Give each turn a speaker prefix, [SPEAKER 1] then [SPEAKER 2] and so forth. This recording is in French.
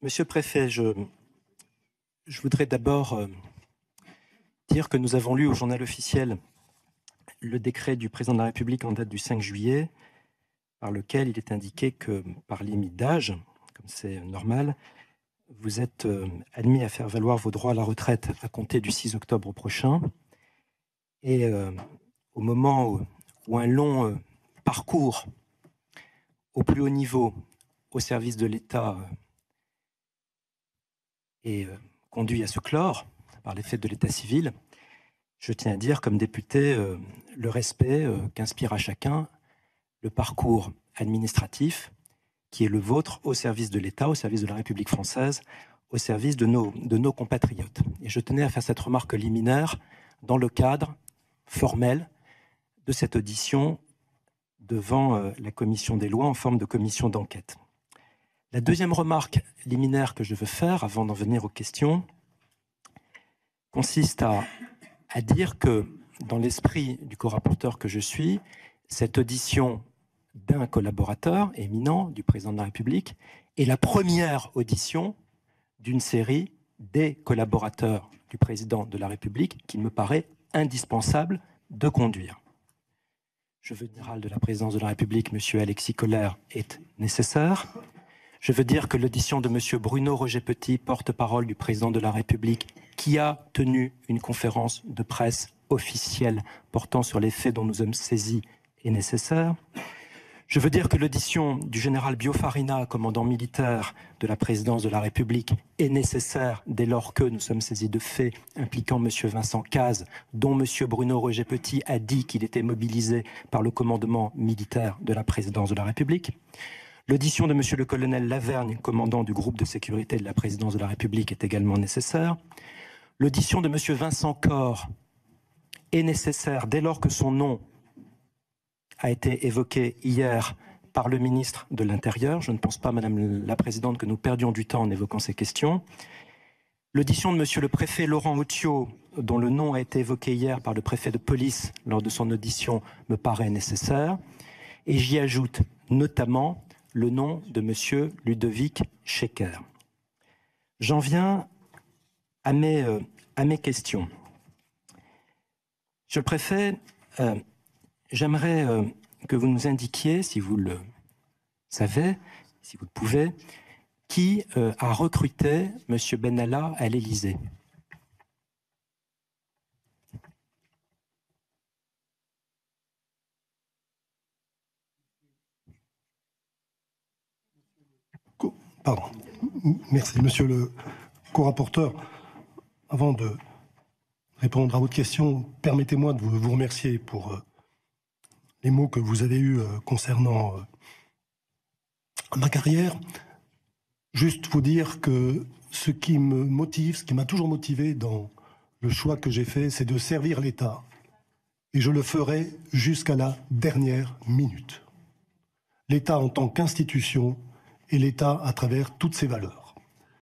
[SPEAKER 1] Monsieur le Préfet, je voudrais d'abord dire que nous avons lu au journal officiel le décret du Président de la République en date du 5 juillet, par lequel il est indiqué que, par limite d'âge, comme c'est normal, vous êtes admis à faire valoir vos droits à la retraite à compter du 6 octobre prochain. Et au moment où un long parcours au plus haut niveau au service de l'État est conduit à se clore par les fêtes de l'état civil, je tiens à dire comme député le respect qu'inspire à chacun le parcours administratif qui est le vôtre au service de l'État, au service de la République française, au service de nos compatriotes. Et je tenais à faire cette remarque liminaire dans le cadre formel de cette audition devant la commission des lois en forme de commission d'enquête. La deuxième remarque liminaire que je veux faire, avant d'en venir aux questions, consiste à dire que, dans l'esprit du co-rapporteur que je suis, cette audition d'un collaborateur éminent du président de la République est la première audition d'une série des collaborateurs du président de la République qu'il me paraît indispensable de conduire. Je veux dire de la présidence de la République, M. Alexis Kohler, est nécessaire. Je veux dire que l'audition de M. Bruno Roger-Petit, porte-parole du président de la République, qui a tenu une conférence de presse officielle portant sur les faits dont nous sommes saisis, est nécessaire. Je veux dire que l'audition du général Biofarina, commandant militaire de la présidence de la République, est nécessaire dès lors que nous sommes saisis de faits impliquant M. Vincent Caz, dont M. Bruno Roger-Petit a dit qu'il était mobilisé par le commandement militaire de la présidence de la République. L'audition de M. le colonel Lavergne, commandant du groupe de sécurité de la présidence de la République, est également nécessaire. L'audition de M. Vincent Corre est nécessaire dès lors que son nom a été évoqué hier par le ministre de l'Intérieur. Je ne pense pas, Madame la Présidente, que nous perdions du temps en évoquant ces questions. L'audition de Monsieur le Préfet Laurent Outiot, dont le nom a été évoqué hier par le préfet de police lors de son audition, me paraît nécessaire. Et j'y ajoute notamment le nom de Monsieur Ludovic Schecker. J'en viens à mes questions. Monsieur le Préfet, j'aimerais que vous nous indiquiez, si vous le savez, si vous le pouvez, qui a recruté M. Benalla à l'Élysée.
[SPEAKER 2] Pardon. Merci, monsieur le co-rapporteur. Avant de répondre à votre question, permettez-moi de vous remercier pour les mots que vous avez eus concernant ma carrière. Juste vous dire que ce qui me motive, ce qui m'a toujours motivé dans le choix que j'ai fait, c'est de servir l'État. Et je le ferai jusqu'à la dernière minute. L'État en tant qu'institution et l'État à travers toutes ses valeurs.